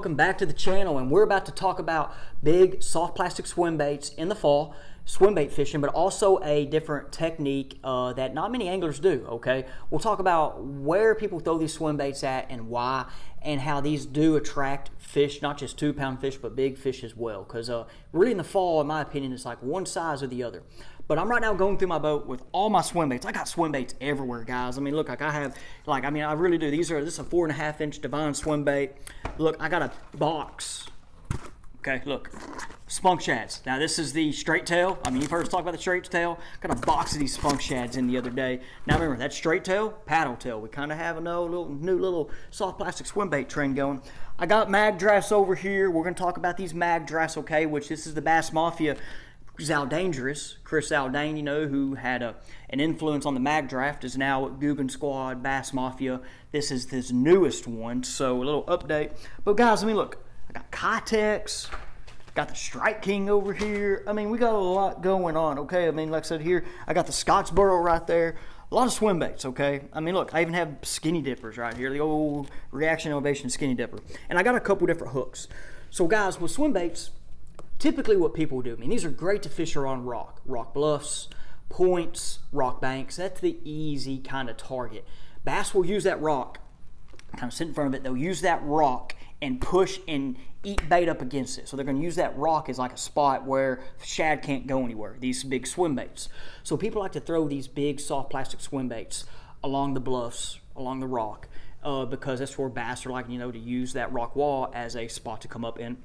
Welcome back to the channel, and we're about to talk about big soft plastic swim baits in the fall, swim bait fishing, but also a different technique that not many anglers do, okay? We'll talk about where people throw these swim baits at and why, and how these do attract fish, not just 2-pound fish, but big fish as well, because really in the fall, in my opinion, it's like one size or the other. But I'm right now going through my boat with all my swim baits. I got swim baits everywhere, guys. I mean, look, like I really do. This is a 4.5-inch Divine swim bait. Look, I got a box. Okay, look, spunk shads. Now this is the straight tail. I mean, you've heard us talk about the straight tail. Got a box of these spunk shads in the other day. Now remember, that straight tail, paddle tail. We kind of have a new little soft plastic swim bait trend going. I got mag drafts over here. We're gonna talk about these mag drafts, okay? Which this is the Bass Mafia. Zaldangerous, Chris Zaldane, you know, who had an influence on the mag draft, is now at Googan Squad, Bass Mafia. This is his newest one, so a little update. But guys, I mean, look, I got Kitex, got the Strike King over here. I mean, we got a lot going on, okay? I mean, like I said here, I got the Scottsboro right there. A lot of swim baits, okay? I mean, look, I even have skinny dippers right here, the old Reaction Elevation skinny dipper. And I got a couple different hooks. So guys, with swim baits, typically what people do, I mean, these are great to fish around rock bluffs, points, rock banks. That's the easy kind of target. Bass will use that rock, kind of sit in front of it, they'll use that rock and push and eat bait up against it. So they're going to use that rock as like a spot where shad can't go anywhere, these big swim baits. So people like to throw these big soft plastic swim baits along the bluffs, along the rock, because that's where bass are like, you know, to use that rock wall as a spot to come up and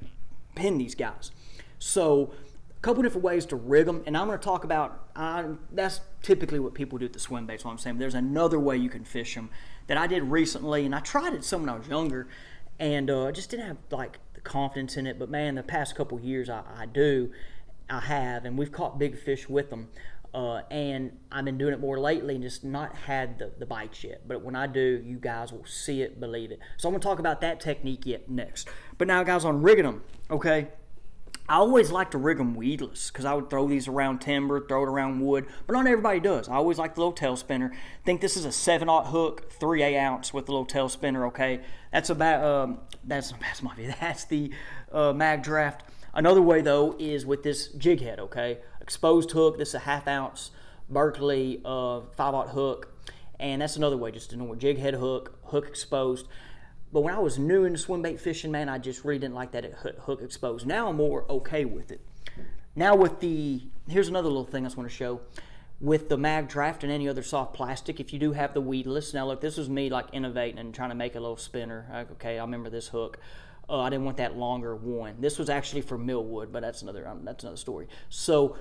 pin these guys. So a couple different ways to rig them, and I'm going to talk about, that's typically what people do with the swim baits, what I'm saying. But there's another way you can fish them that I did recently, and I tried it some when I was younger, and I just didn't have like the confidence in it. But man, the past couple years I have, and we've caught big fish with them. And I've been doing it more lately and just not had the bites yet. But when I do, you guys will see it, believe it. So I'm going to talk about that technique next. But now, guys, on rigging them, okay? I always like to rig them weedless because I would throw these around timber, throw it around wood, but not everybody does. I always like the little tail spinner. Think this is a 7/0 hook, 3/8 ounce with the little tail spinner, okay? That's about, that's the mag draft. Another way, though, is with this Jig Head, okay? Exposed hook, this is a 1/2 ounce Berkeley 5/0 hook, and that's another way, just a normal Jig Head hook exposed. But when I was new into swim bait fishing, man, I just really didn't like that hook exposed. Now I'm more okay with it. Now with here's another little thing I just want to show. With the mag draft and any other soft plastic, if you do have the weedless, now look, this was me like innovating and trying to make a little spinner. Okay, I remember this hook. I didn't want that longer one. This was actually for millwood, but that's another story. So,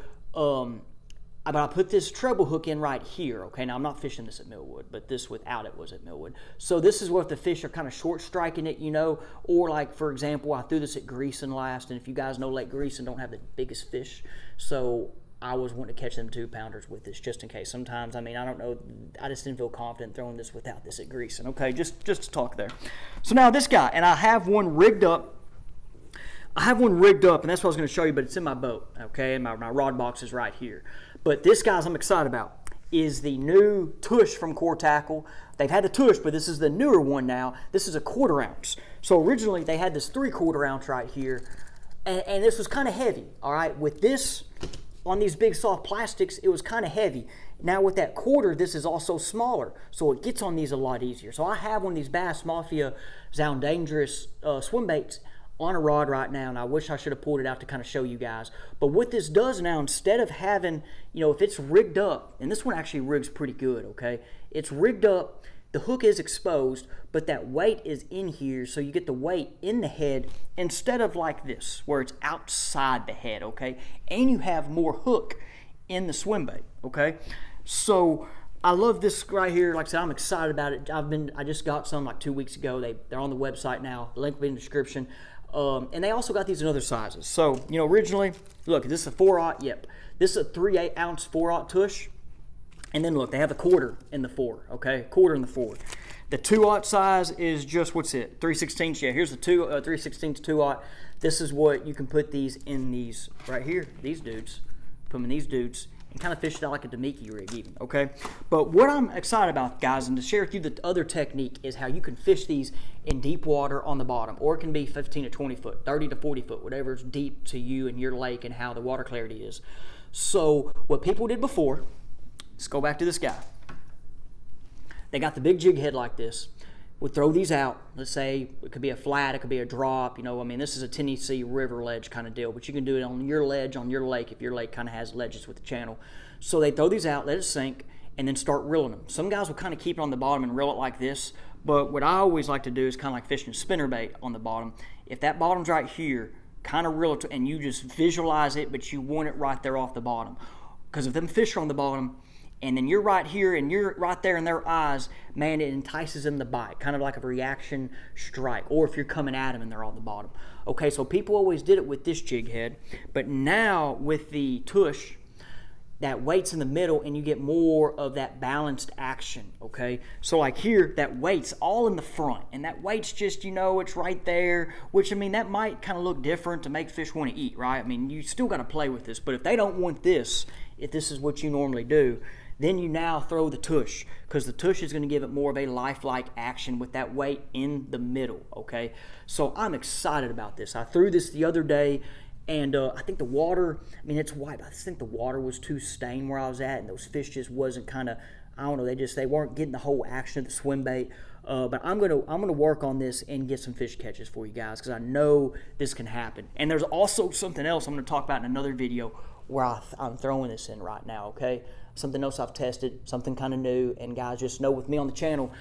but I put this treble hook in right here, okay? Now, I'm not fishing this at Millwood, but this without it was at Millwood. So this is where if the fish are kind of short striking it, you know, or like, for example, I threw this at Greason last, and if you guys know Lake Greason don't have the biggest fish, so I was wanting to catch them 2-pounders with this just in case. Sometimes, I mean, I don't know, I just didn't feel confident throwing this without this at Greason, okay? Just to talk there. So now this guy, and I have one rigged up. And that's what I was going to show you, but it's in my boat, okay? And my rod box is right here. But this, guys, I'm excited about, is the new Tush from Core Tackle. They've had the Tush, but this is the newer one now. This is a 1/4 ounce. So originally, they had this 3/4 ounce right here, and this was kind of heavy, all right? With this, on these big soft plastics, it was kind of heavy. Now with that 1/4, this is also smaller, so it gets on these a lot easier. So I have one of these Bass Mafia Zaldangerous swim baits on a rod right now, and I wish I should have pulled it out to kind of show you guys. But what this does now, instead of having, you know, if it's rigged up, and this one actually rigs pretty good, okay? It's rigged up, the hook is exposed, but that weight is in here, so you get the weight in the head instead of like this, where it's outside the head, okay? And you have more hook in the swim bait, okay? So I love this right here. Like I said, I'm excited about it. I just got some like 2 weeks ago. They're on the website now. Link will be in the description. And they also got these in other sizes. So, you know, originally, look, this is a 4/0, yep. This is a 3/8 ounce 4/0 Tush. And then look, they have a 1/4 in the 4, okay? 1/4 in the 4. The 2/0 size is just, what's it? 3/16. Yeah, here's the 3/16 2/0. This is what you can put these in these right here, these dudes. Put them in these dudes. and kind of fish it out like a Damiki rig even, okay? But what I'm excited about, guys, and to share with you the other technique is how you can fish these in deep water on the bottom, or it can be 15 to 20 foot, 30 to 40 foot, whatever's deep to you and your lake and how the water clarity is. So what people did before, let's go back to this guy. They got the big jig head like this, would throw these out. Let's say it could be a flat, it could be a drop, you know, I mean, this is a Tennessee river ledge kind of deal, but you can do it on your ledge, on your lake, if your lake kind of has ledges with the channel. So they throw these out, let it sink, and then start reeling them. Some guys will kind of keep it on the bottom and reel it like this, but what I always like to do is kind of like fishing a spinnerbait on the bottom. If that bottom's right here, kind of reel it, and you just visualize it, but you want it right there off the bottom. Because if them fish are on the bottom, and then you're right here and you're right there in their eyes, man, it entices them to bite, kind of like a reaction strike, or if you're coming at them and they're on the bottom. Okay, so people always did it with this jig head, but now with the Tush, that weight's in the middle and you get more of that balanced action, okay? So like here, that weight's all in the front, and that weight's just, you know, it's right there, which, I mean, that might kind of look different to make fish want to eat, right? I mean, you still got to play with this, but if they don't want this, if this is what you normally do, then you now throw the Tush, because the Tush is going to give it more of a lifelike action with that weight in the middle, okay? So I'm excited about this. I threw this the other day, and I think the water, I mean, it's white. I just think the water was too stained where I was at, and those fish just wasn't kind of, I don't know, they weren't getting the whole action of the swim bait. But I'm gonna work on this and get some fish catches for you guys, because I know this can happen. And there's also something else I'm going to talk about in another video where I'm throwing this in right now, okay? Something else I've tested, something kind of new, and guys, just know with me on the channel,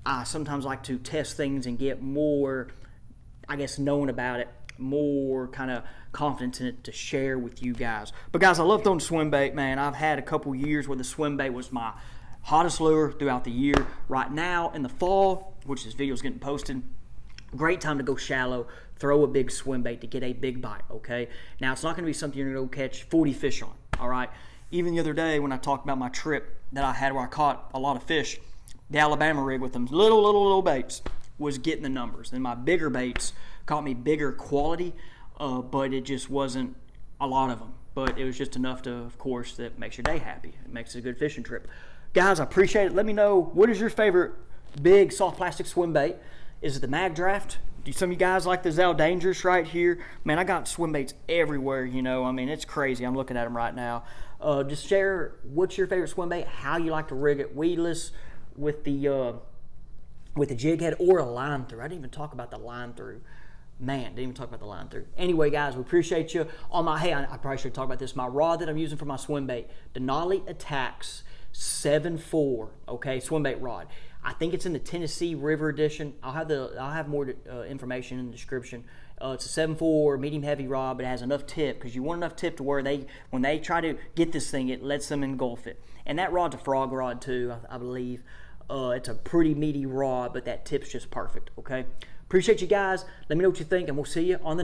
I sometimes like to test things and get more, I guess, known about it, more kind of confidence in it to share with you guys. But guys, I love throwing swim bait, man. I've had a couple years where the swim bait was my hottest lure throughout the year. Right now in the fall, which this video is getting posted, great time to go shallow, throw a big swim bait to get a big bite, okay? Now, it's not going to be something you're going to go catch 40 fish on, all right? Even the other day when I talked about my trip that I had where I caught a lot of fish, the Alabama rig with them little baits was getting the numbers. And my bigger baits caught me bigger quality, but it just wasn't a lot of them. But it was just enough to, of course, that makes your day happy. It makes it a good fishing trip. Guys, I appreciate it. Let me know, what is your favorite big soft plastic swim bait? Is it the Mag Draft? Do some of you guys like the Zal Dangerous right here? Man, I got swim baits everywhere, you know. I mean, it's crazy. I'm looking at them right now. Just share what's your favorite swim bait, how you like to rig it, weedless with the jig head, or a line through. I didn't even talk about the line through. Man, didn't even talk about the line through. Anyway, guys, we appreciate you. Hey, I probably should talk about this. My rod that I'm using for my swim bait, Denali Attacks 7.4, okay, swim bait rod. I think it's in the Tennessee River edition. I'll have more information in the description. It's a 7.4 medium heavy rod, but it has enough tip, because you want enough tip to where when they try to get this thing, it lets them engulf it. And that rod's a frog rod too, I believe. It's a pretty meaty rod, but that tip's just perfect, okay? Appreciate you guys. Let me know what you think, and we'll see you on the next